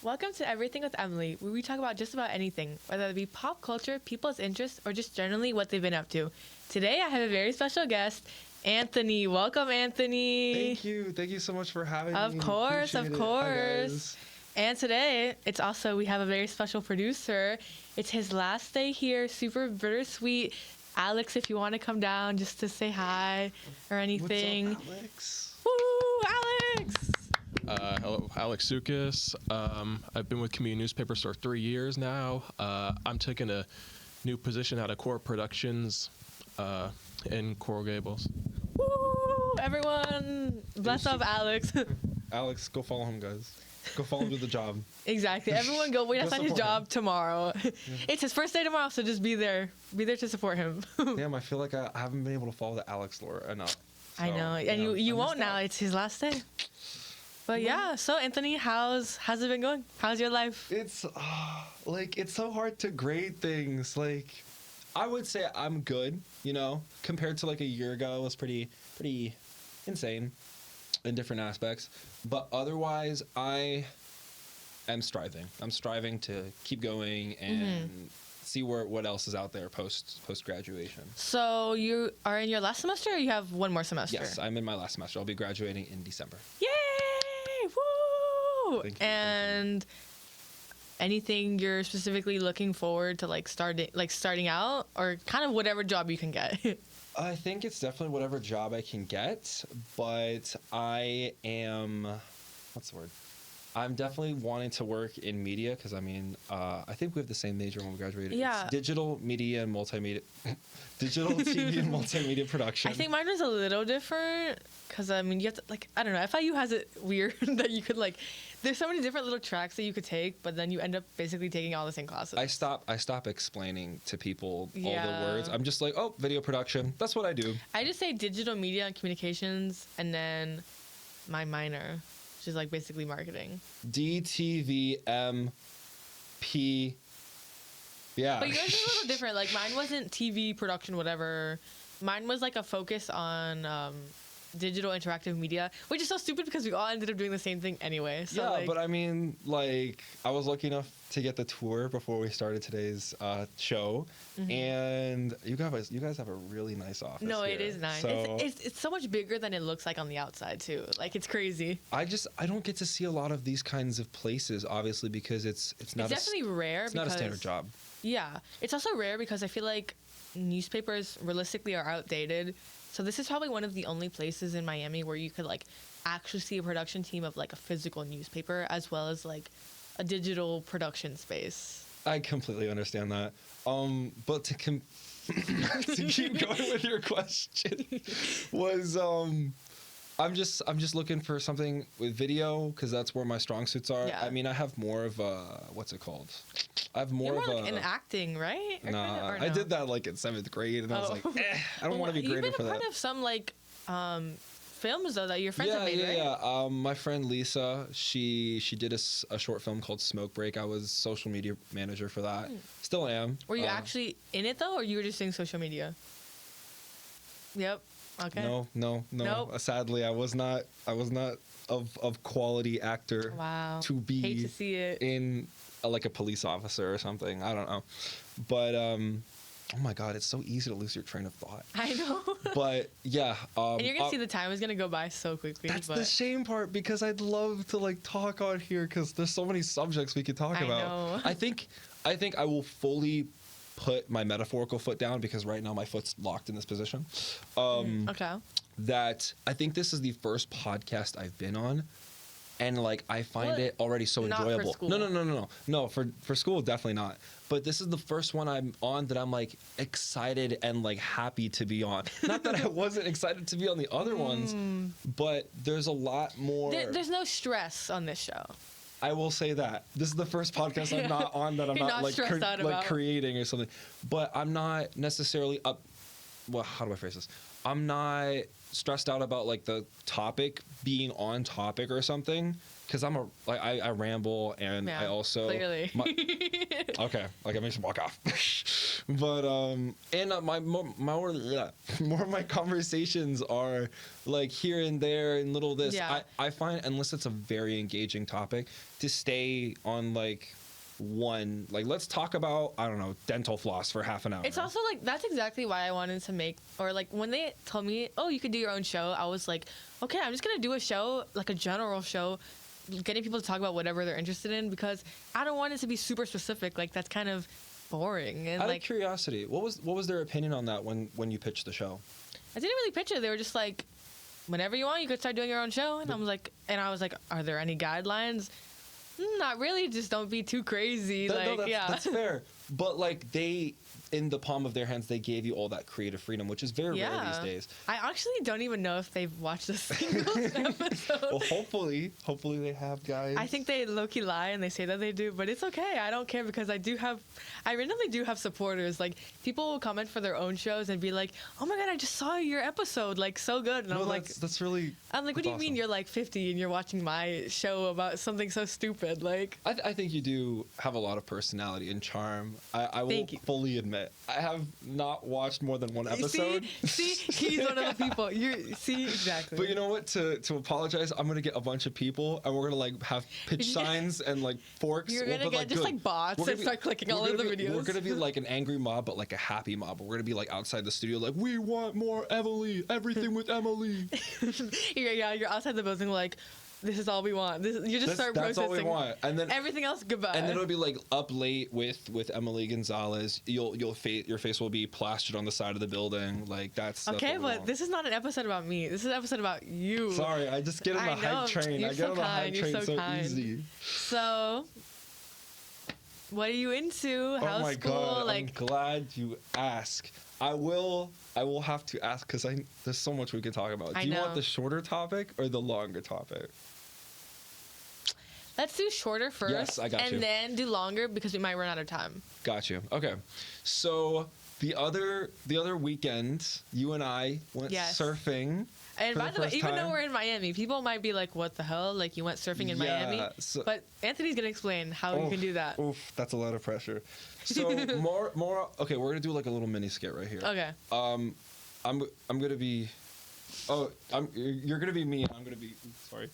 Welcome to Everything with Emilie, where we talk about just about anything, whether it be pop culture, people's interests, or just generally what they've been up to. Today, I have a very special guest, Anthony. Welcome, Anthony. Thank you. Thank you so much for having me. Of course. Hi, guys. And today, we have a very special producer. It's his last day here, super bittersweet. Alex, if you want to come down just to say hi or anything. What's up, Alex? Woo, Alex! Hello, Alex Sukas. I've been with community newspapers for 3 years now. I'm taking a new position out of Core Productions in Coral Gables. Woo! Everyone, bless up Alex. Alex, go follow him, guys. Go follow him to the job. Exactly. Everyone go wait outside his job tomorrow. Yeah. It's his first day tomorrow, so just be there. Be there to support him. Damn, I feel like I haven't been able to follow the Alex lore enough. So, I know. And you won't now. It's his last day. But yeah, so Anthony, how's it been going? How's your life? It's it's so hard to grade things. Like, I would say I'm good, compared to like a year ago. It was pretty insane in different aspects. But otherwise, I am striving. I'm striving to keep going and see what else is out there post graduation. So you are in your last semester, or you have one more semester? Yes, I'm in my last semester. I'll be graduating in December. Yay! Woo! Thank you, and anything you're specifically looking forward to starting out, or kind of whatever job you can get? I think it's definitely whatever job I can get, but I am, what's the word? I'm definitely wanting to work in media because, I think we have the same major when we graduated. Yeah. It's digital media and multimedia. Digital TV and multimedia production. I think mine was a little different because, you have to, I don't know. FIU has it weird that you could, there's so many different little tracks that you could take, but then you end up basically taking all the same classes. I stop explaining to people all the words. I'm just like, oh, video production. That's what I do. I just say digital media and communications, and then my minor, which is basically marketing. DTVMP. Yeah. But yours is a little different. Mine wasn't TV production, whatever. Mine was a focus on digital interactive media, which is so stupid because we all ended up doing the same thing anyway. So yeah, but I was lucky enough to get the tour before we started today's show, and you guys have a really nice office. No, here. It is nice. So it's so much bigger than it looks like on the outside too. It's crazy. I don't get to see a lot of these kinds of places, obviously, because it's definitely rare. It's not a standard job. Yeah, it's also rare because I feel like newspapers realistically are outdated. So this is probably one of the only places in Miami where you could actually see a production team of a physical newspaper as well as a digital production space. I completely understand that. But to keep going with your question was I'm just looking for something with video because that's where my strong suits are. Yeah. I have more of a what's it called? I have more You're of in acting, right? Nah, or no? I did that in 7th grade, and I was like, I don't want to be graded for that. You've been a part of some films though that your friends have made, right? Yeah. My friend Lisa, she did a short film called Smoke Break. I was social media manager for that. Still am. Were you actually in it though, or you were just doing social media? Yep. Okay. No. Nope. Sadly, I was not of quality actor. Wow. To be hate to see it in a police officer or something. I don't know. But oh my God, it's so easy to lose your train of thought. I know. But yeah. And you're gonna see the time is gonna go by so quickly. That's the shame part because I'd love to talk on here because there's so many subjects we could talk about. Know. I think I will fully put my metaphorical foot down because right now my foot's locked in this position. Okay. That I think this is the first podcast I've been on, and I find it already so enjoyable. For school. No, for school definitely not. But this is the first one I'm on that I'm excited and happy to be on. Not that I wasn't excited to be on the other ones, but there's a lot more. There's no stress on this show. I will say that this is the first podcast I'm not on that I'm not creating or something. But I'm not necessarily up. Well, how do I phrase this? I'm not stressed out about like the topic being on topic or something, because I ramble, and Yeah, I also clearly. okay, like it makes me walk off. But and more of my conversations are like here and there and little this. Yeah. I find, unless it's a very engaging topic, to stay on like one, like let's talk about, I don't know, dental floss for half an hour. It's also like that's exactly why I wanted to make, or like when they told me, oh, you could do your own show, I was like, okay, I'm just gonna do a show, like a general show, getting people to talk about whatever they're interested in, because I don't want it to be super specific. Like that's kind of boring. And Out like of curiosity, what was their opinion on that when you pitched the show? I didn't really pitch it. They were just like, whenever you want, you could start doing your own show. And I was like, are there any guidelines? Not really. Just don't be too crazy. That's fair. But like in the palm of their hands, they gave you all that creative freedom, which is very rare these days. I actually don't even know if they've watched a single episode. Well, hopefully they have, guys. I think they low-key lie and they say that they do, but it's okay. I don't care, because I randomly do have supporters. Like, people will comment for their own shows and be like, oh my god, I just saw your episode, like, so good. And I'm like, that's really. what do you mean you're like 50 and you're watching my show about something so stupid? Like, I think you do have a lot of personality and charm. I will Thank you. fully admit, I have not watched more than one episode. See, he's one of the people. See, exactly. But you know what? To apologize, I'm gonna get a bunch of people, and we're gonna like have pitch signs and like forks. You're gonna get just like bots and start clicking all of the videos. We're gonna be like an angry mob, but like a happy mob. We're gonna be like outside the studio, like, we want more Emilie. Everything with Emilie. You're outside the building like, this is all we want. You just start that's protesting. all we want, and then everything else, goodbye. And then it'll be like up late with Emilie Gonzalez. Your face will be plastered on the side of the building. Like that's okay, what we but want. this is not an episode about me. This is an episode about you. Sorry, I just get on the hype train. You're I get so on the kind. hype train You're so kind. easy. So, what are you into? How's Oh my school? god! Like, I'm glad you asked. I will have to ask, because there's so much we can talk about. Do you want the shorter topic or the longer topic? let's do shorter first. Yes, I got you. And then do longer, because we might run out of time. Got you. Okay. So the other weekend, you and I went surfing. And for by the way, even though we're in Miami, people might be like, what the hell? Like, you went surfing in Miami? But Anthony's going to explain how you can do that. Oof, that's a lot of pressure. So more. Okay, we're gonna do like a little mini skit right here. Okay. I'm gonna be. You're gonna be me, and I'm gonna be. Sorry.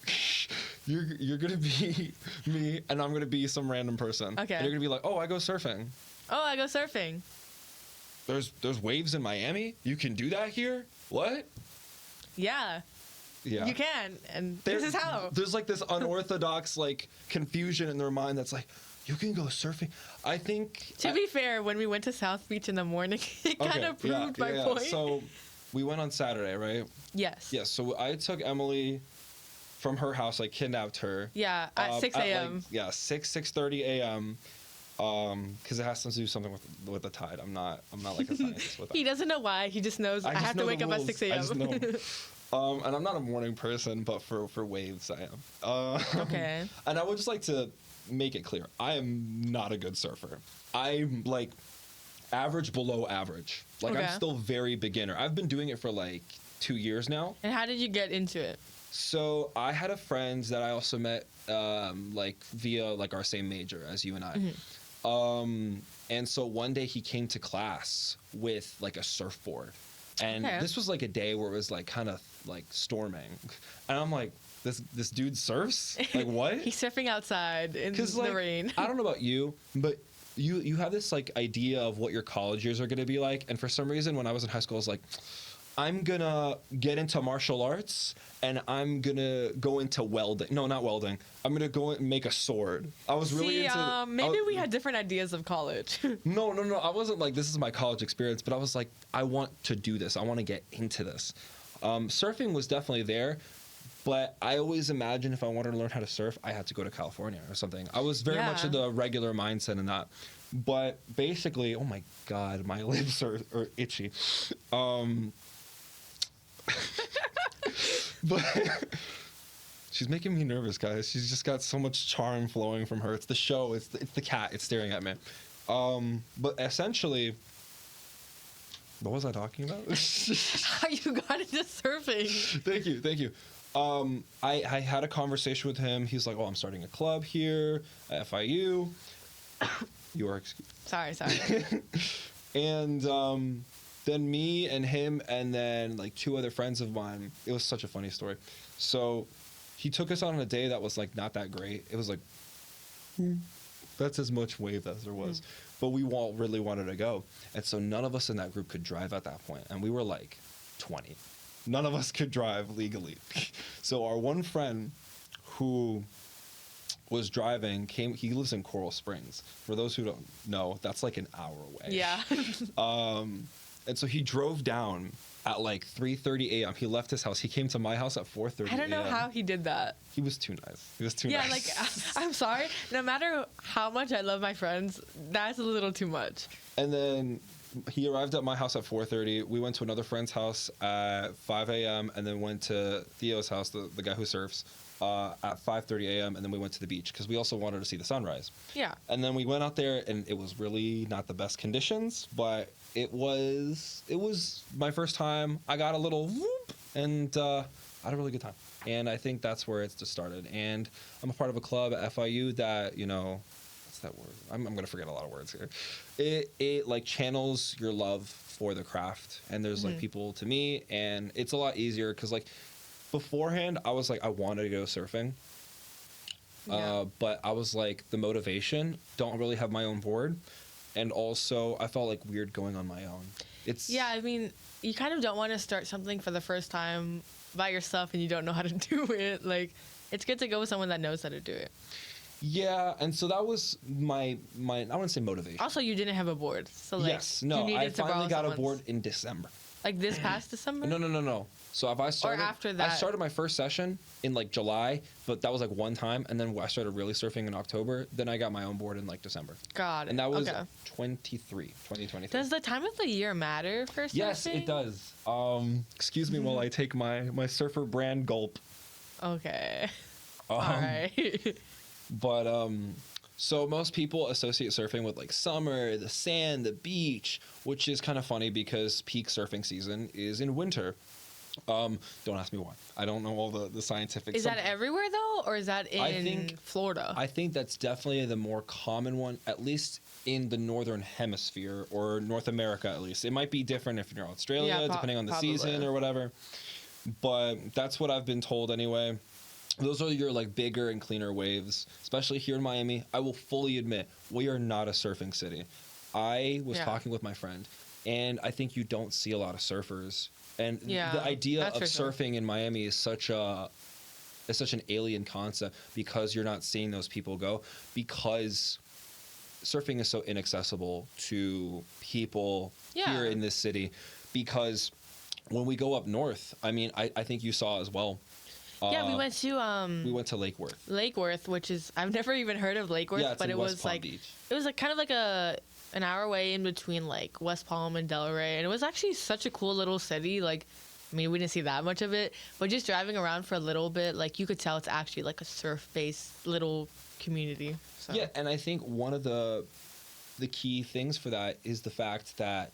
You're gonna be me, and I'm gonna be some random person. Okay. And you're gonna be like, oh, I go surfing. Oh, I go surfing. There's waves in Miami. You can do that here. What? Yeah. Yeah. You can, and this is how. There's like this unorthodox like confusion in their mind that's like, you can go surfing. I think. To be fair, when we went to South Beach in the morning, it kind of proved my point. So we went on Saturday, right? Yes. Yes. So I took Emilie from her house, like kidnapped her. Yeah, at 6 a.m. 6:30 a.m. Because it has to do something with the tide. I'm not like a scientist with that. He doesn't know why. He just knows I have to wake up at 6 a.m. I just know. And I'm not a morning person, but for waves, I am. Okay. And I would just like to make it clear, I am not a good surfer. I'm like average below average. Like I'm still very beginner. I've been doing it for like 2 years now. And how did you get into it? So I had a friend that I also met like via like our same major as you and I. Mm-hmm. And so one day he came to class with like a surfboard. And this was like a day where it was like kind of like storming. And I'm like, this dude surfs? Like what? He's surfing outside in the rain. I don't know about you, but you have this like idea of what your college years are going to be like. And for some reason, when I was in high school, I was like, I'm going to get into martial arts and I'm going to go into welding. No, not welding. I'm going to go and make a sword. I was really into... maybe we had different ideas of college. No. I wasn't like, this is my college experience, but I was like, I want to do this. I want to get into this. Surfing was definitely there, but I always imagined if I wanted to learn how to surf, I had to go to California or something. I was very much in the regular mindset in that. But basically, oh my God, my lips are itchy. But she's making me nervous, guys. She's just got so much charm flowing from her. It's the show. It's the cat. It's staring at me. But essentially, What was I talking about? How you got into surfing? Thank you. I had a conversation with him. He's like, "Oh, I'm starting a club here at FIU." You are excused. Sorry. And then me and him and then like two other friends of mine. It was such a funny story. So he took us on a day that was like not that great. It was like that's as much wave as there was. But we all really wanted to go. And so none of us in that group could drive at that point. And we were like 20. None of us could drive legally. So our one friend who was driving he lives in Coral Springs. For those who don't know, that's like an hour away. Yeah. And so he drove down at like 3:30 a.m. He left his house. He came to my house at 4:30 a.m. I don't know how he did that. He was too nice. Yeah, like, I'm sorry. No matter how much I love my friends, that's a little too much. And then he arrived at my house at 4:30. We went to another friend's house at 5 a.m. and then went to Theo's house, the guy who surfs, at 5:30 a.m. And then we went to the beach because we also wanted to see the sunrise. Yeah. And then we went out there, and it was really not the best conditions, but it was my first time. I got a little whoop, and I had a really good time. And I think that's where it's just started. And I'm a part of a club at FIU that, what's that word? I'm going to forget a lot of words here. It like channels your love for the craft. And there's like people to me, and it's a lot easier because like beforehand, I was like, I wanted to go surfing. Yeah. But I was like, the motivation, don't really have my own board. And also, I felt like weird going on my own. Yeah, I mean, you kind of don't want to start something for the first time by yourself and you don't know how to do it. Like, it's good to go with someone that knows how to do it. Yeah, and so that was my I wouldn't say motivation. Also, you didn't have a board. So, like, I finally got a board in December. Like this past December? No. So if I started, or after that. I started my first session in like July, but that was like one time, and then I started really surfing in October. Then I got my own board in like December. Got it. And that was 2023. Does the time of the year matter for surfing? Yes, it does. Excuse me while I take my surfer brand gulp. Okay. All right. But so most people associate surfing with like summer, the sand, the beach, which is kind of funny because peak surfing season is in winter. Don't ask me why. I don't know all the scientific. Is that everywhere though, or is that in Florida? I think that's definitely the more common one, at least in the northern hemisphere or North America at least. It might be different if you're in Australia, depending on the season or whatever. But that's what I've been told anyway. Those are your like bigger and cleaner waves, especially here in Miami. I will fully admit we are not a surfing city. I was talking with my friend, and I think you don't see a lot of surfers. And the idea of surfing in Miami is such an alien concept because you're not seeing those people go, because surfing is so inaccessible to people here in this city. Because when we go up north, I mean, I think you saw as well. We went to Lake Worth. Lake Worth, which is, I've never even heard of Lake Worth, but it was like Beach. It was like kind of like an hour away in between like West Palm and Delray, and it was actually such a cool little city. Like, I mean, we didn't see that much of it, but just driving around for a little bit, like you could tell it's actually like a surf-based little community. So. Yeah, and I think one of the key things for that is the fact that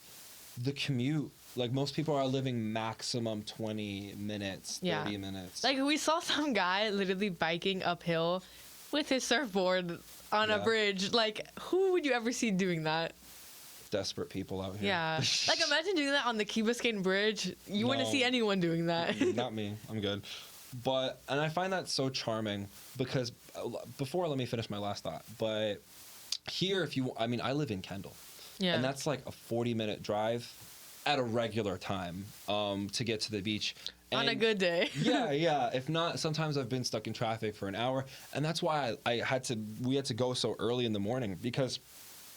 the commute. Like, most people are living maximum 20 minutes, 30 minutes. Like, we saw some guy literally biking uphill with his surfboard on a bridge. Like, who would you ever see doing that? Desperate people out here. Yeah. Like, imagine doing that on the Key Biscayne Bridge. You wouldn't see anyone doing that. Not me. I'm good. And I find that so charming because, let me finish my last thought. But here, I live in Kendall. Yeah. And that's like a 40-minute drive at a regular time to get to the beach. And on a good day. yeah. If not, sometimes I've been stuck in traffic for an hour. And that's why we had to go so early in the morning, because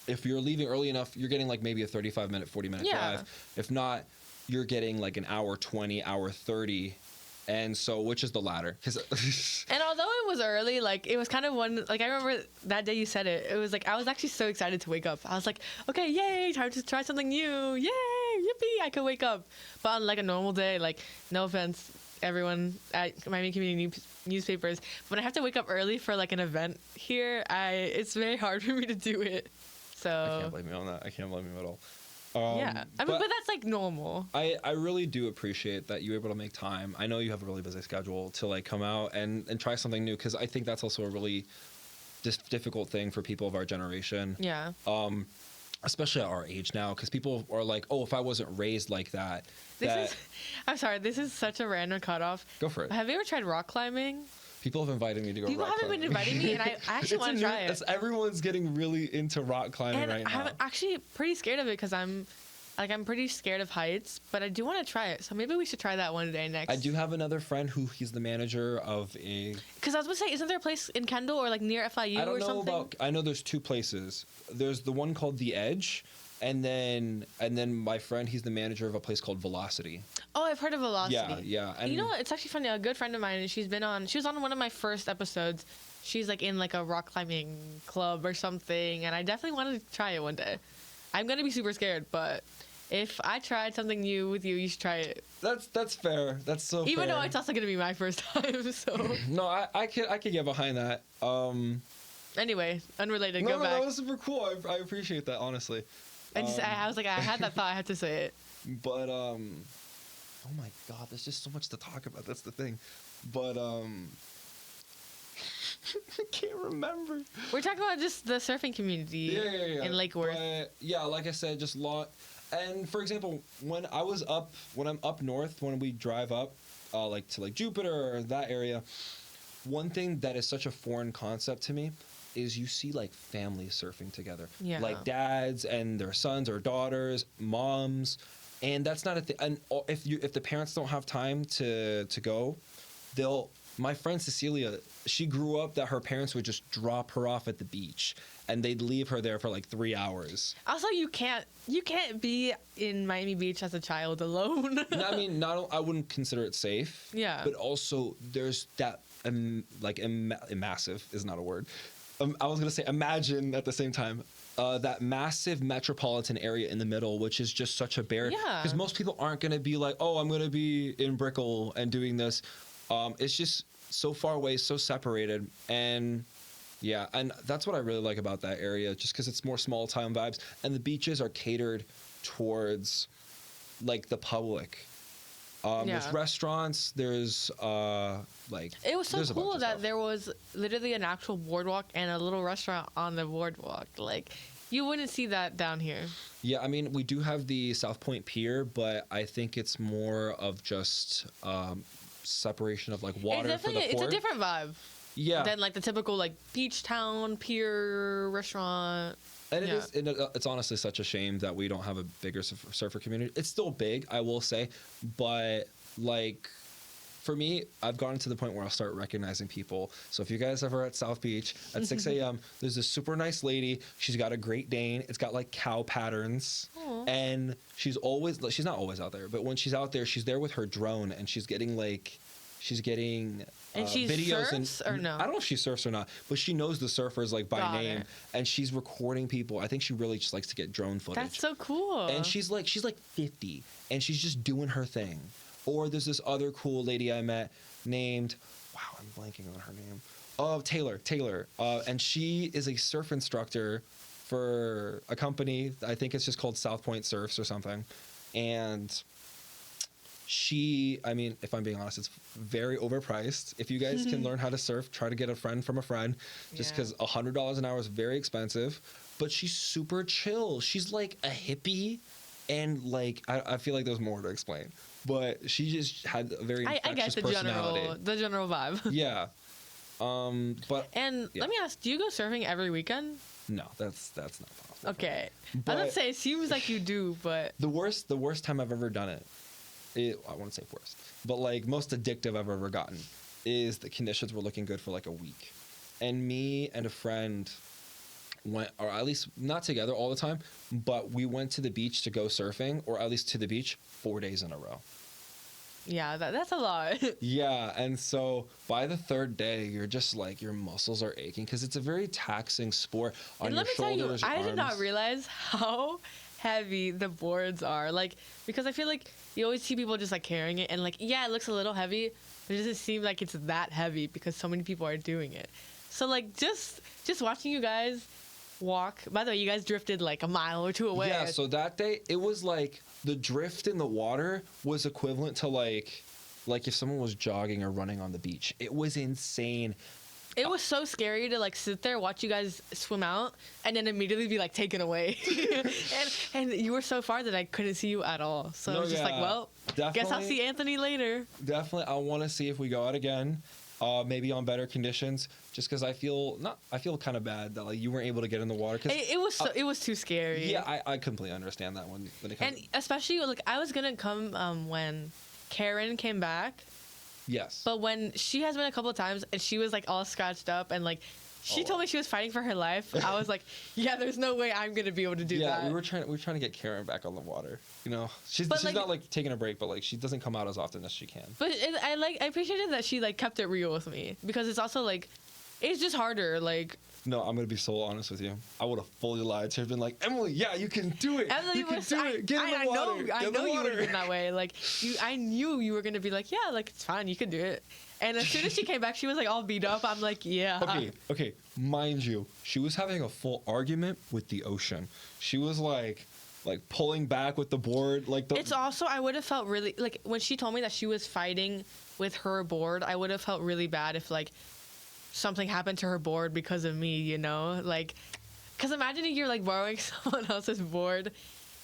if you're leaving early enough, you're getting like maybe a 35-minute, 40-minute drive. If not, you're getting like an hour 20, hour 30. And so, which is the latter? And although it was early, like, it was kind of like, I remember that day you said it. It was like, I was actually so excited to wake up. I was like, okay, yay, time to try something new. Yay, yippee, I could wake up. But on like a normal day, like, no offense, everyone at Miami Community Newspapers, when I have to wake up early for like an event here, it's very hard for me to do it. So I can't blame you on that. I can't blame you at all. Yeah, I mean, but that's like normal. I really do appreciate that you're able to make time. I know you have a really busy schedule to like come out and try something new, because I think that's also a really difficult thing for people of our generation. Yeah. Especially at our age now, because people are like, oh, if I wasn't raised like that. I'm sorry, this is such a random cutoff. Go for it. Have you ever tried rock climbing? People have invited me to go People rock haven't climbing. been inviting me, and I actually want to try it. Everyone's getting really into rock climbing And right now. I'm actually pretty scared of it because I'm pretty scared of heights, but I do want to try it. So maybe we should try that one day next. I do have another friend who he's the manager of a. Because I was going to say, isn't there a place in Kendall or like near FIU or something? I know there's two places. There's the one called The Edge, and then my friend, he's the manager of a place called Velocity. Oh, I've heard of Velocity. Yeah. And you know what? It's actually funny. A good friend of mine, she was on one of my first episodes. She's like in like a rock climbing club or something, and I definitely wanted to try it one day. I'm going to be super scared, but if I tried something new with you, you should try it. That's fair. That's so Even fair. though it's also going to be my first time, so. No, I could get behind that. Anyway, unrelated, No, back. that was super cool. I appreciate that, honestly. I was like, I had that thought, I had to say it. But oh my god, there's just so much to talk about. That's the thing. But I can't remember. We're talking about just the surfing community in Lake Worth. Yeah, like I said, just and for example, when I'm up north, when we drive up, like to like Jupiter or that area, one thing that is such a foreign concept to me is you see like families surfing together, like dads and their sons or daughters, moms, and that's not a thing. And if the parents don't have time to go, my friend Cecilia, she grew up that her parents would just drop her off at the beach and they'd leave her there for like 3 hours. Also, you can't be in Miami Beach as a child alone. I mean, I wouldn't consider it safe. Yeah. But also there's that massive is not a word. I was going to say imagine at the same time. That massive metropolitan area in the middle, which is just such a barrier. Yeah. Because most people aren't going to be like, oh, I'm going to be in Brickell and doing this. It's just so far away, so separated. And yeah, and that's what I really like about that area, just because it's more small town vibes. And the beaches are catered towards like the public. There's restaurants, there's like... It was so cool that there was literally an actual boardwalk and a little restaurant on the boardwalk. Like, you wouldn't see that down here. Yeah, I mean, we do have the South Point Pier, but I think it's more of just separation of like water for the port. It's a different vibe. Yeah. Than like the typical like beach town, pier, restaurant. And it's honestly such a shame that we don't have a bigger surfer community. It's still big, I will say, but like for me, I've gotten to the point where I'll start recognizing people. So if you guys ever at South Beach at 6 a.m., there's this super nice lady. She's got a Great Dane. It's got like cow patterns. Aww. And she's not always out there, but when she's out there, she's there with her drone and she's getting and she videos surfs or no? I don't know if she surfs or not, but she knows the surfers like by name, and she's recording people. I think she really just likes to get drone footage. That's so cool. And she's like 50, and she's just doing her thing. Or there's this other cool lady I met named, wow, I'm blanking on her name. Oh, Taylor. And she is a surf instructor for a company. I think it's just called South Point Surfs or something. And I mean, if I'm being honest, it's very overpriced. If you guys can learn how to surf, try to get a friend from a friend, just because $100 an hour is very expensive. But she's super chill. She's like a hippie, and like I feel like there's more to explain. But she just had a very infectious personality. The general vibe. Yeah. Let me ask, do you go surfing every weekend? No, that's not possible. Okay. I would say it seems like you do, but the worst time I've ever done it, I won't say worst, but like most addictive I've ever gotten is the conditions were looking good for like a week. And me and a friend went, or at least not together all the time, but we went to the beach to go surfing, or at least to the beach 4 days in a row. Yeah, that's a lot. Yeah, and so by the third day, you're just like, your muscles are aching because it's a very taxing sport on your shoulders, I did not realize how heavy the boards are. Like, because I feel like you always see people just like carrying it, and like, yeah, it looks a little heavy, but it doesn't seem like it's that heavy because so many people are doing it. So like, just watching you guys walk. By the way, you guys drifted like a mile or two away. Yeah, so that day it was like the drift in the water was equivalent to like if someone was jogging or running on the beach. It was insane. It was so scary to like sit there, watch you guys swim out, and then immediately be like taken away. and you were so far that I couldn't see you at all. So No, I was just like, yeah, well, guess I'll definitely. see Anthony later. Definitely, I want to see if we go out again, maybe on better conditions. Just because I feel kind of bad that like you weren't able to get in the water. It was too scary. Yeah, I completely understand that when it comes. And especially like I was gonna come when Karen came back. Yes. But when she has been a couple of times and she was like all scratched up and like she told me she was fighting for her life, I was like, yeah, there's no way I'm gonna be able to do that. Yeah, we were trying to get Karen back on the water. You know, she's like, not like taking a break, but like she doesn't come out as often as she can. But I appreciated that she like kept it real with me because it's also like it's just harder. Like No, I'm gonna be so honest with you. I would have fully lied to her, been like, Emilie, yeah, you can do it. Emily You can was, do it. Get in the water. I Get in know the you would have water. been that way. Like I knew you were gonna be like, yeah, like it's fine, you can do it. And as soon as she came back, she was like all beat up. I'm like, yeah. Okay. Mind you, she was having a full argument with the ocean. She was like pulling back with the board, like the. It's also I would have felt really like when she told me that she was fighting with her board. I would have felt really bad if like something happened to her board because of me. You know, like because imagine you're like borrowing someone else's board,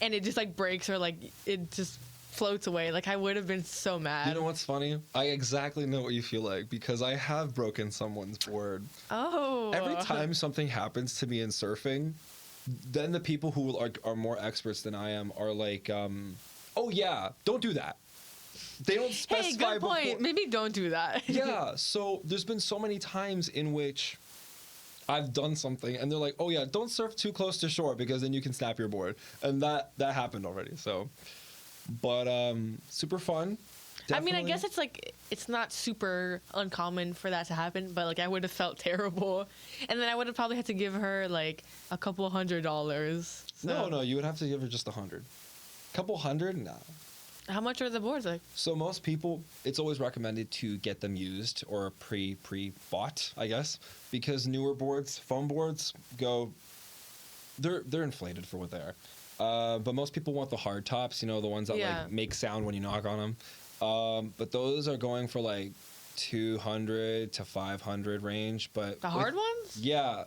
and it just like breaks or like it just floats away. Like I would have been so mad. You know what's funny? I exactly know what you feel like because I have broken someone's board. Oh. Every time something happens to me in surfing, then the people who are more experts than I am are like, oh yeah, don't do that. They don't specify. Hey, good point. before- Maybe don't do that. Yeah, so there's been so many times in which I've done something and they're like, oh yeah, don't surf too close to shore because then you can snap your board. And that happened already. So, but super fun. I mean, I Definitely. guess it's like it's not super uncommon for that to happen, but like I would have felt terrible, and then I would have probably had to give her like a couple $100s. So. No, you would have to give her just 100. Couple hundred? Nah. How much are the boards like? So most people, it's always recommended to get them used or pre-bought, I guess, because newer boards, foam boards, they're inflated for what they are. But most people want the hard tops, you know, the ones that like make sound when you knock on them. But those are going for like 200 to 500 range. But The hard ones? Yeah.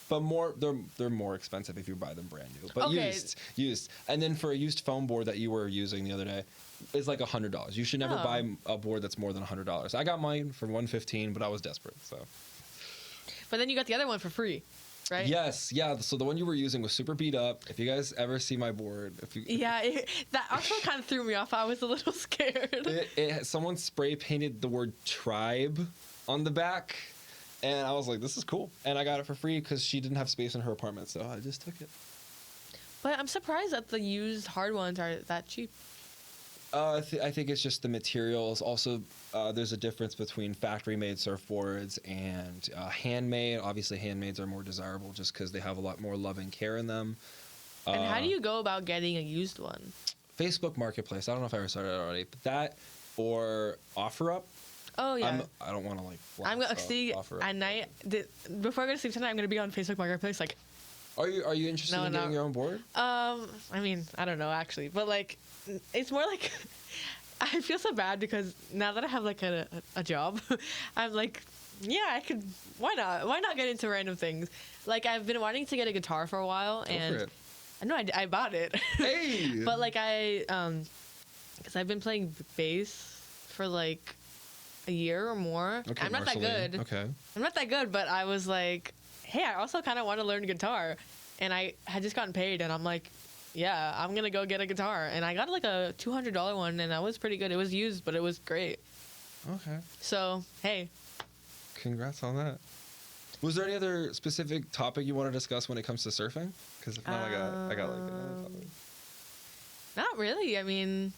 But they're more expensive if you buy them brand new. But Okay. used. And then for a used foam board that you were using the other day, it's like $100. You should never Oh. buy a board that's more than $100. I got mine for $115, but I was desperate. So But then you got the other one for free, right? yes, yeah. So the one you were using was super beat up. If you guys ever see my board, Yeah, that also kind of threw me off. I was a little scared. someone spray painted the word tribe on the back. And I was like, this is cool. And I got it for free because she didn't have space in her apartment. So I just took it. But I'm surprised that the used hard ones are that cheap. I think it's just the materials. Also, there's a difference between factory-made surfboards and handmade. Obviously, handmades are more desirable just because they have a lot more love and care in them. And how do you go about getting a used one? Facebook Marketplace. I don't know if I ever started it already, but that or OfferUp. Oh yeah. I don't want to like. I'm gonna see OfferUp. at night. Before I go to sleep tonight, I'm gonna be on Facebook Marketplace. Like, Are you interested in getting your own board? I mean, I don't know actually, but like, it's more like I feel so bad because now that I have like a job, I'm like, yeah, I could. Why not? Why not get into random things? Like I've been wanting to get a guitar for a while, Go and for it. I know I bought it. Hey. But like because I've been playing bass for like a year or more. Okay, I'm not that Marceline. good. Okay. I'm not that good, but I was like, hey, I also kind of want to learn guitar. And I had just gotten paid, and I'm like, yeah, I'm going to go get a guitar. And I got like a $200 one, and that was pretty good. It was used, but it was great. Okay. So, hey. Congrats on that. Was there any other specific topic you want to discuss when it comes to surfing? Because if not, I got like another topic. Not really. I mean,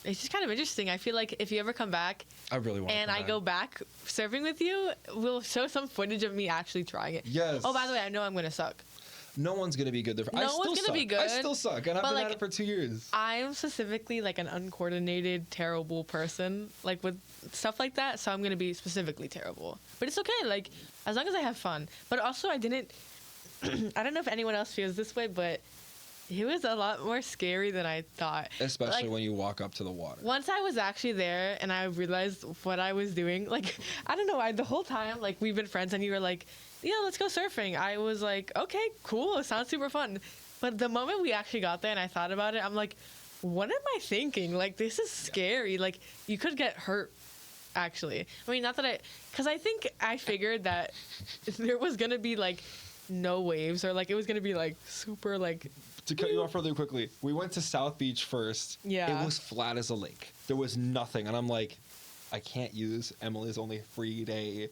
it's just kind of interesting. I feel like if you ever come back I really want. and I go back surfing with you, we'll show some footage of me actually trying it. Yes. Oh, by the way, I know I'm going to suck. No one's gonna be good there. No one's gonna be good. I still suck, and I've But, been like, at it for 2 years. I'm specifically like an uncoordinated, terrible person, like with stuff like that. So I'm gonna be specifically terrible. But it's okay, like as long as I have fun. But also, I didn't. I don't know if anyone else feels this way, but it was a lot more scary than I thought. Especially Like, when you walk up to the water. once I was actually there and I realized what I was doing, like, I don't know, the whole time, like, we've been friends and you were like, yeah, let's go surfing. I was like, okay, cool. It sounds super fun. But the moment we actually got there and I thought about it, I'm like, what am I thinking? Like, this is scary. Like, you could get hurt, actually. I mean, not that because I think I figured that there was going to be, like, no waves or, like, it was going to be, like, super, like, To cut you off really quickly, we went to South Beach first. Yeah. It was flat as a lake. There was nothing. And I'm like, I can't use Emily's only free day.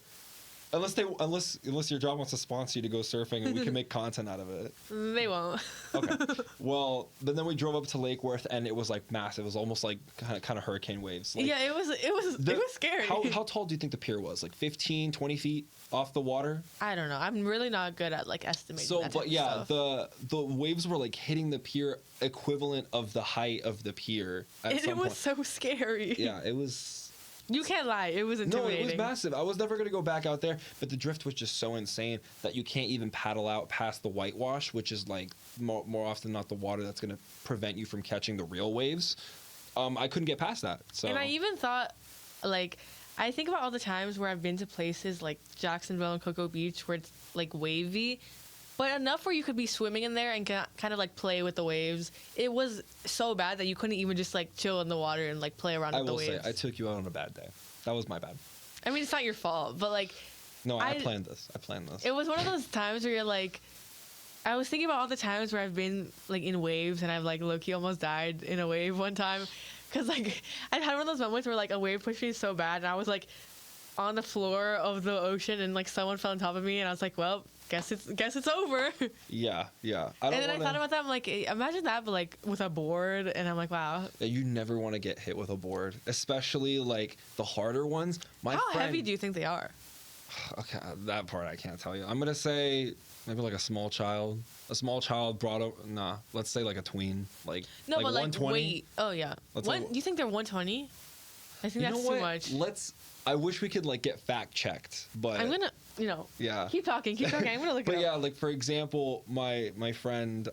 Unless your job wants to sponsor you to go surfing and we can make content out of it. they won't. Okay. Well, but then we drove up to Lake Worth and it was like massive. It was almost like kind of hurricane waves. Like, Yeah, it was scary. How tall do you think the pier was? Like 15, 20 feet off the water? I don't know. I'm really not good at, like, estimating So, that type but of yeah, stuff. the waves were like hitting the pier equivalent of the height of the pier at And some it was point. so scary. Yeah, it was. You can't lie. It was No, intimidating. it was massive. I was never gonna go back out there, but the drift was just so insane that you can't even paddle out past the whitewash, which is like more often than not the water that's gonna prevent you from catching the real waves. I couldn't get past that. So And I even thought, like, I think about all the times where I've been to places like Jacksonville and Cocoa Beach where it's, like, wavy, but enough where you could be swimming in there and kind of, like, play with the waves. It was so bad that you couldn't even just, like, chill in the water and, like, play around I with the will say waves. I took you out on a bad day. That was my bad. I mean, it's not your fault, but, like, No, I I- planned this. I planned this. it was one of those times where you're like, I was thinking about all the times where I've been, like, in waves and I've, like, low-key almost died in a wave one time. Because, like, I had one of those moments where, like, a wave pushed me so bad and I was, like, on the floor of the ocean and, like, someone fell on top of me and I was like, well, guess it's over. Yeah. And then I thought about that. I'm like, imagine that, but, like, with a board. And I'm like, wow. Yeah, you never want to get hit with a board, especially like the harder ones. How heavy do you think they are? Okay, that part I can't tell you. I'm gonna say maybe like a small child. A small child brought over. Nah, let's say like a tween. Like No, like but, like, 120. weight. Oh, yeah. Let's What? say- Do you think they're 120? I think You that's know too what? much. I wish we could like get fact checked, but I'm gonna, yeah. keep talking. I'm gonna look But it yeah, up. like for example, my friend,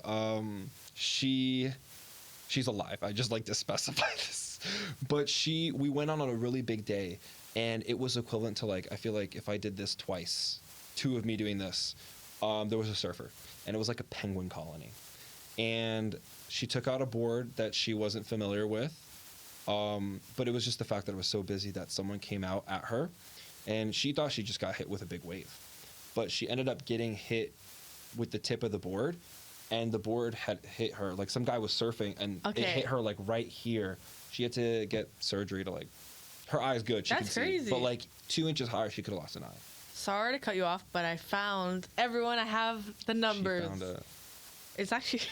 she's alive. I just like to specify this, but we went on a really big day, and it was equivalent to like I feel like if I did this twice, two of me doing this, there was a surfer, and it was like a penguin colony, and she took out a board that she wasn't familiar with. But it was just the fact that it was so busy that someone came out at her and she thought she just got hit with a big wave. But she ended up getting hit with the tip of the board and the board had hit her. Like some guy was surfing and it hit her like right here. She had to get surgery to like, her eye's good. She That's can see. crazy. But like 2 inches higher, she could have lost an eye. Sorry to cut you off, but I found everyone. I have the numbers. She found it. It's actually,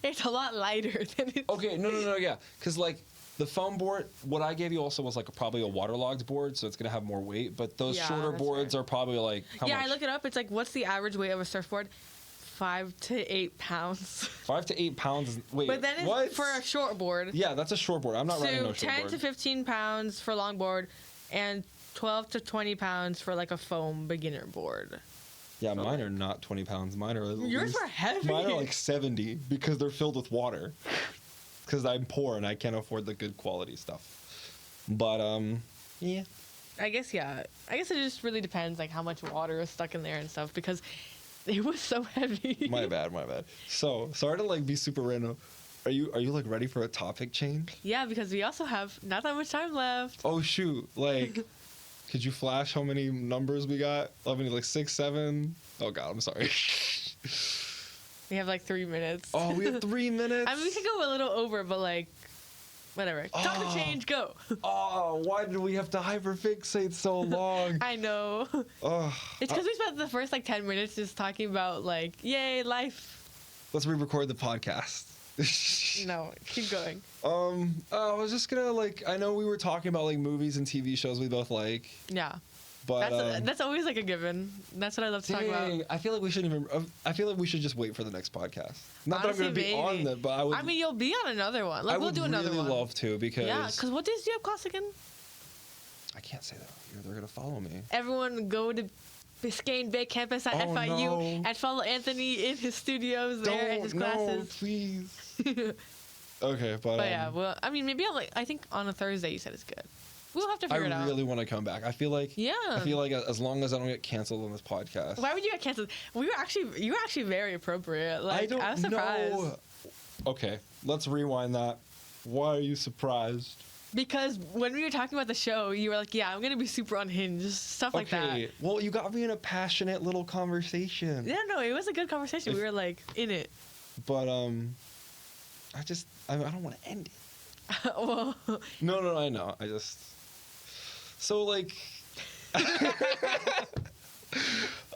it's a lot lighter than it's. Okay, no, yeah. Because like, the foam board, what I gave you also was like probably a waterlogged board, so it's gonna have more weight. But those Yeah, shorter that's boards fair. are probably like how Yeah, much? I look it up. It's like, what's the average weight of a surfboard? 5 to 8 pounds. 5 to 8 pounds. Wait, But then what? it's for a short board. Yeah, that's a short board. I'm not riding no So short 10 board. to 15 pounds for longboard, and 12 to 20 pounds for like a foam beginner board. Yeah, mine are not 20 pounds. Mine are. At Yours least- are heavy. Mine are like 70 because they're filled with water. Because I'm poor and I can't afford the good quality stuff. But yeah. I guess it just really depends like how much water is stuck in there and stuff because it was so heavy. My bad. So sorry to like be super random. Are you like ready for a topic change? Yeah, because we also have not that much time left. Oh shoot! Like, could you flash how many numbers we got? How many? Like 6, 7? Oh god, I'm sorry. We have like 3 minutes. Oh, we have 3 minutes. I mean, we could go a little over, but like, whatever. Topic change, go. Oh, why did we have to hyperfixate so long? I know. Oh, It's because we spent the first like 10 minutes just talking about like, yay, life. let's re-record the podcast. No, keep going. I was just gonna like. I know we were talking about like movies and TV shows we both like, Yeah. but That's always like a given. That's what I love to talk about. dang, I feel like we shouldn't even. I feel like we should just wait for the next podcast. Not that I'm Honestly, gonna be on maybe. it, but I would. I mean, you'll be on another one. Like, I we'll would do another really one. love to because. Yeah, because what days do you have class again? I can't say that. They're gonna follow me. Everyone go to Biscayne Bay campus at Oh, FIU no. and follow Anthony in his studios there and his No, classes. please. Okay, but But yeah, well, I mean, maybe I think on a Thursday you said it's good. We'll have to I figure it out. really want to come back. I feel like as long as I don't get canceled on this podcast. Why would you get canceled? You were actually very appropriate. Like, I don't was surprised. know. Okay, let's rewind that. Why are you surprised? Because when we were talking about the show, you were like, "Yeah, I'm gonna be super unhinged," stuff like that. Okay, well, you got me in a passionate little conversation. Yeah, no, it was a good conversation. We were like in it. But I don't want to end it. Well, No, I know. So like, I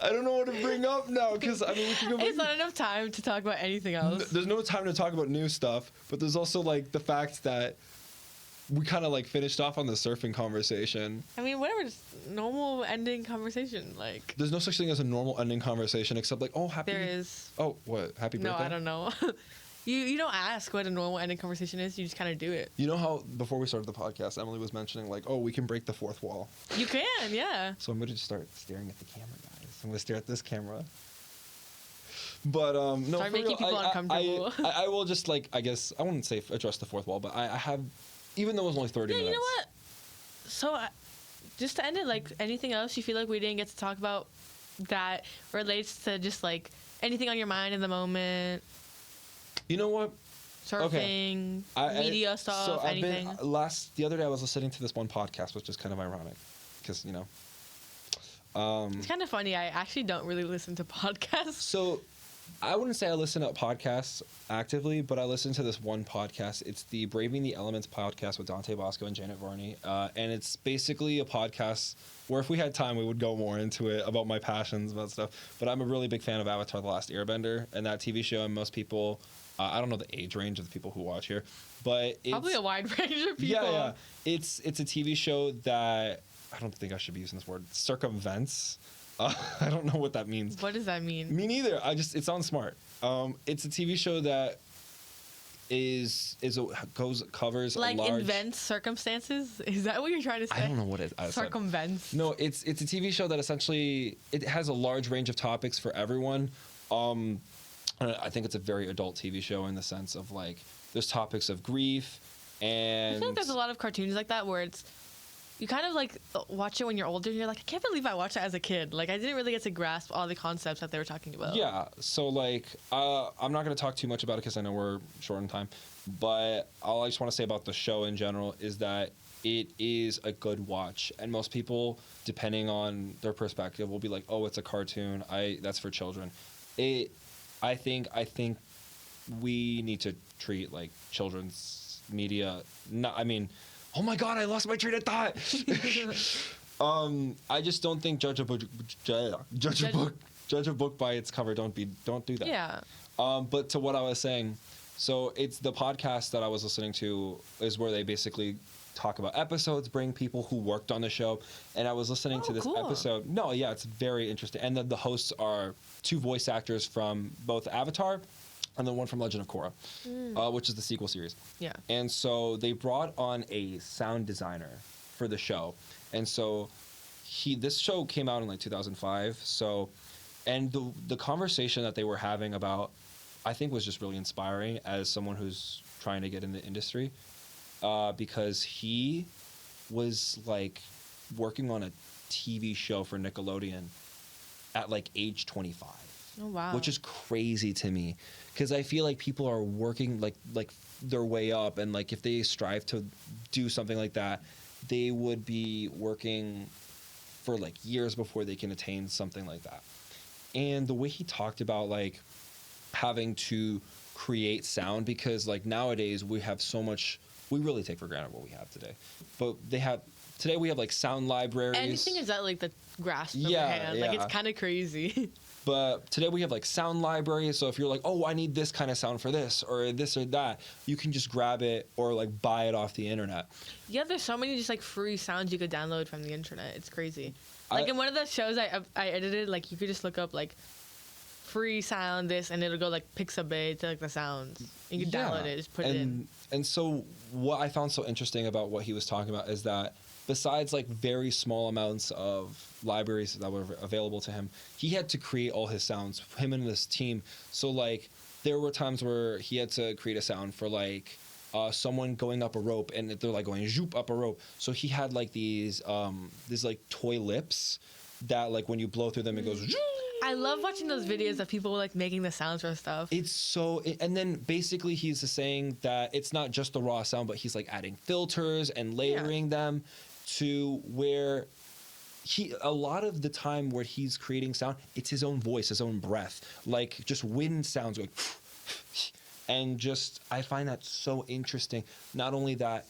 don't know what to bring up now because I mean we can go. it's not enough time to talk about anything else. There's no time to talk about new stuff, but there's also like the fact that we kind of like finished off on the surfing conversation. I mean, whatever, just normal ending conversation. Like, There's no such thing as a normal ending conversation except like, oh, happy. there is. Oh, what? Happy birthday? No, I don't know. You don't ask what a normal ending conversation is. You just kind of do it. You know how before we started the podcast, Emily was mentioning like, oh, we can break the fourth wall. You can, yeah. So I'm going to just start staring at the camera, guys. I'm going to stare at this camera. But no, Start for making real, people uncomfortable. I will just like, I guess I wouldn't say address the fourth wall, but I have, even though it was only 30 Yeah, minutes. you know what? So, just to end it, like, anything else you feel like we didn't get to talk about that relates to just like anything on your mind in the moment? You know what? Surfing, media stuff, so anything. The other day I was listening to this one podcast, which is kind of ironic, because you know. It's kind of funny. I actually don't really listen to podcasts. So, I wouldn't say I listen to podcasts actively, but I listen to this one podcast. It's the Braving the Elements podcast with Dante Bosco and Janet Varney, and it's basically a podcast where if we had time, we would go more into it about my passions about stuff. But I'm a really big fan of Avatar: The Last Airbender and that TV show, and most people. I don't know the age range of the people who watch here, but it's Probably a wide range of people. Yeah. It's a TV show that I don't think I should be using this word circumvents. I don't know what that means. What does that mean? Me neither. It sounds smart. It's a TV show that covers Like a large. invents circumstances? Is that what you're trying to say? I don't know what it is. Circumvents. No, it's a TV show that essentially it has a large range of topics for everyone. I think it's a very adult TV show in the sense of like there's topics of grief and. I feel like there's a lot of cartoons like that where it's you kind of like watch it when you're older and you're like, I can't believe I watched that as a kid. Like I didn't really get to grasp all the concepts that they were talking about. Yeah, so like I'm not going to talk too much about it because I know we're short on time, but all I just want to say about the show in general is that it is a good watch, and most people, depending on their perspective, will be like, oh, it's a cartoon. That's for children. I think we need to treat like children's media. Oh my God, I lost my train of thought. I just don't think judge a book by its cover. Don't do that. Yeah. But to what I was saying, so it's the podcast that I was listening to is where they basically talk about episodes, bring people who worked on the show, and I was listening to this episode. No, yeah, it's very interesting, and the hosts are two voice actors from both Avatar and the one from Legend of Korra, which is the sequel series. Yeah. And so they brought on a sound designer for the show. And so this show came out in like 2005. So, and the conversation that they were having about, I think was just really inspiring as someone who's trying to get in the industry, because he was like working on a TV show for Nickelodeon at like age 25. Oh, wow. Which is crazy to me, because I feel like people are working like their way up, and like if they strive to do something like that, they would be working for like years before they can attain something like that. And the way he talked about like having to create sound, because like nowadays we have so much, we really take for granted what we have today, but today we have like sound libraries. Anything is at like the grasp of your Yeah, hand. Like yeah. it's kind of crazy. But today we have like sound libraries, so if you're like, oh, I need this kind of sound for this or that, you can just grab it or like buy it off the internet. Yeah, there's so many just like free sounds you could download from the internet. It's crazy. Like in one of the shows I edited, like you could just look up like free sound this, and it'll go like Pixabay to like the sounds. You can download it, just put it in. And so what I found so interesting about what he was talking about is that besides like very small amounts of libraries that were available to him, he had to create all his sounds, him and his team. So like there were times where he had to create a sound for like someone going up a rope, and they're like going zoop up a rope. So he had like these like toy lips that like when you blow through them it goes. I love watching those videos of people like making the sounds for stuff. It's so, and then basically he's saying that it's not just the raw sound, but he's like adding filters and layering them to where a lot of the time where he's creating sound, it's his own voice, his own breath, like just wind sounds going, and just, I find that so interesting. Not only that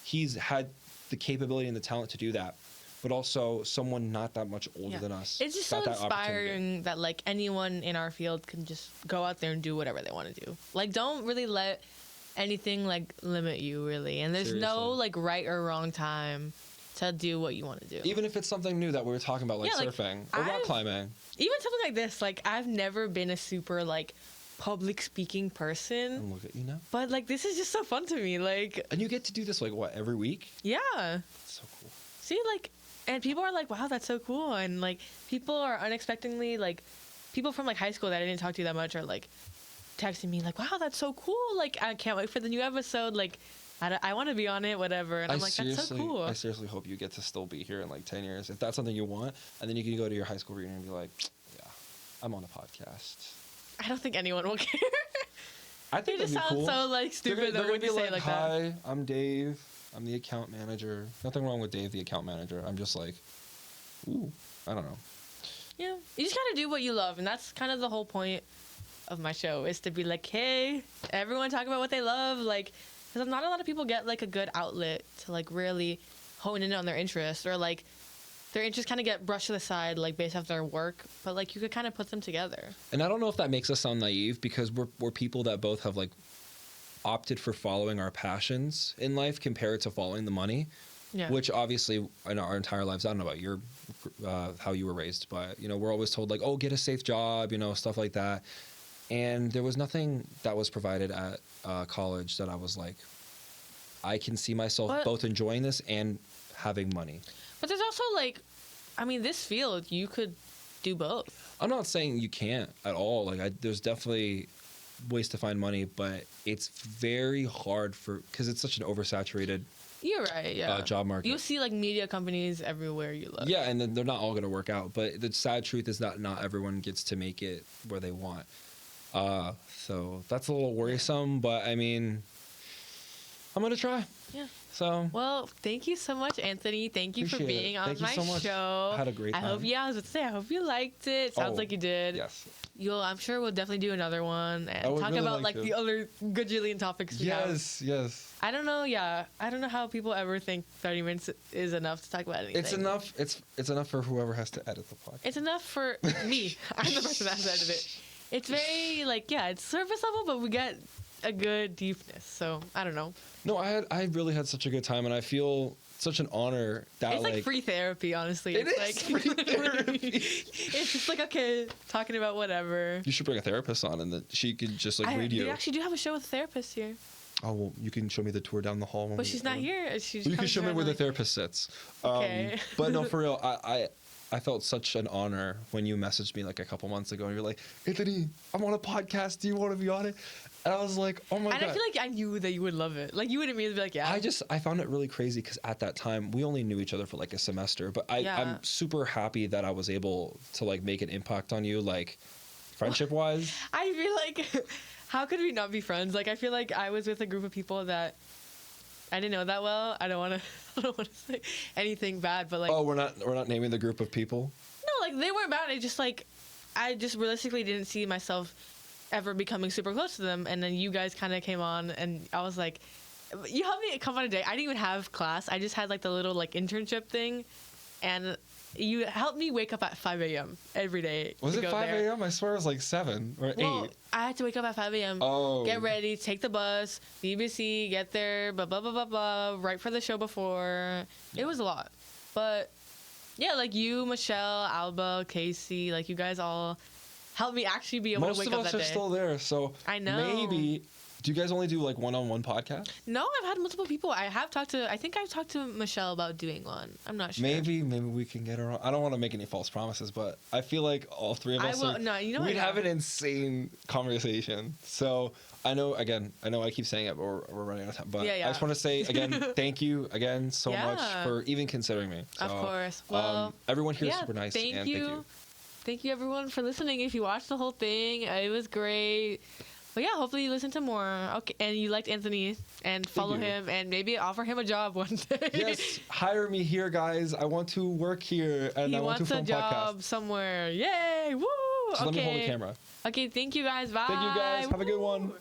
he's had the capability and the talent to do that, but also someone not that much older than us. It's just so inspiring that like anyone in our field can just go out there and do whatever they want to do. Like, don't really let anything like limit you, really. And there's no like right or wrong time to do what you want to do. Even if it's something new that we were talking about, like surfing or rock climbing. Even something like this, like I've never been a super like public speaking person. And look at you now. But like this is just so fun to me. Like, and you get to do this like what, every week? Yeah. That's so cool. See, like, and people are like, wow, that's so cool. And like people are unexpectedly like people from like high school that I didn't talk to that much are like texting me like, wow, that's so cool. Like, I can't wait for the new episode. Like, I want to be on it, whatever. And I'm like, that's so cool. I seriously hope you get to still be here in like 10 years. If that's something you want, and then you can go to your high school reunion and be like, yeah, I'm on a podcast. I don't think anyone will care. I think it just sounds cool. so like stupid when you say it like that. Hi, I'm Dave. I'm the account manager. Nothing wrong with Dave, the account manager. I'm just like, ooh, I don't know. Yeah, you just gotta do what you love, and that's kind of the whole point of my show, is to be like, hey, everyone talk about what they love, like, because not a lot of people get like a good outlet to like really hone in on their interests, or like their interests kind of get brushed to the side like based off their work, but like you could kind of put them together. And I don't know if that makes us sound naive, because we're people that both have like opted for following our passions in life compared to following the money. Yeah. Which obviously in our entire lives, I don't know about your how you were raised, but you know, we're always told like, oh, get a safe job, you know, stuff like that. And there was nothing that was provided at college that I was like, I can see myself both enjoying this and having money. But there's also like, I mean, this field, you could do both. I'm not saying you can't at all. Like, there's definitely ways to find money, but it's very hard because it's such an oversaturated You're right, yeah. Job market. You see like media companies everywhere you look. Yeah, and then they're not all going to work out. But the sad truth is that not everyone gets to make it where they want. So that's a little worrisome, but I mean, I'm going to try. Yeah. So. Well, thank you so much, Anthony. Thank you for being on my show. I had a great time. I hope, I was about to say, I hope you liked it. Sounds like you did. Yes. I'm sure we'll definitely do another one and talk about like the other gajillion topics we have. Yes. I don't know. Yeah, I don't know how people ever think 30 minutes is enough to talk about anything. It's enough. It's enough for whoever has to edit the podcast. It's enough for me. I'm the person that has to edit it. It's very like, yeah, it's surface level, but we get a good deepness. So I don't know. No, I really had such a good time, and I feel such an honor that it's like free therapy, honestly. It's like free therapy. It's just like, okay, talking about whatever. You should bring a therapist on, and then she could just like read you. We actually do have a show with a therapist here. Oh, well, you can show me the tour down the hall. But she's not here. You can show me where the therapist sits. Okay. But no, for real, I felt such an honor when you messaged me like a couple months ago, and you're like, Anthony, I'm on a podcast. Do you want to be on it? And I was like, oh my God. And I feel like I knew that you would love it. Like, you would immediately be like, yeah. I found it really crazy because at that time, we only knew each other for like a semester. But I'm super happy that I was able to like make an impact on you, like friendship-wise. I feel like, how could we not be friends? Like, I feel like I was with a group of people that I didn't know that well. I don't want to say anything bad, but like. Oh, we're not naming the group of people? No, like, they weren't bad. It just like, I just realistically didn't see myself ever becoming super close to them, and then you guys kind of came on, and I was like, you helped me come on a day. I didn't even have class. I just had like the little like internship thing, and you helped me wake up at 5 a.m. every day. Was it 5 a.m.? I swear it was like 7 or 8. I had to wake up at 5 a.m. Oh. Get ready, take the bus, BBC, get there, blah blah blah blah blah, right for the show before. It was a lot, but yeah, like you, Michelle, Alba, Casey, like you guys all helped me actually be able to wake up that day. Most of us are still there, so I know. Maybe Do you guys only do like one-on-one podcasts? No, I've had multiple people. I think I've talked to Michelle about doing one. I'm not sure. Maybe we can get her on. I don't want to make any false promises, but I feel like all three of us we'd have an insane conversation. So I know I keep saying it, but we're running out of time. But I just want to say again, thank you again so much for even considering me. So, of course. Well, everyone here is super nice. Thank you. Thank you everyone for listening. If you watched the whole thing, it was great. But yeah, hopefully you listen to more. Okay, and you liked Anthony and follow him and maybe offer him a job one day. Yes, hire me here, guys. I want to work here and I want to film podcasts. He wants a job somewhere. Yay! Woo! So let me hold the camera. Okay, thank you guys. Bye. Thank you guys. Have a good one.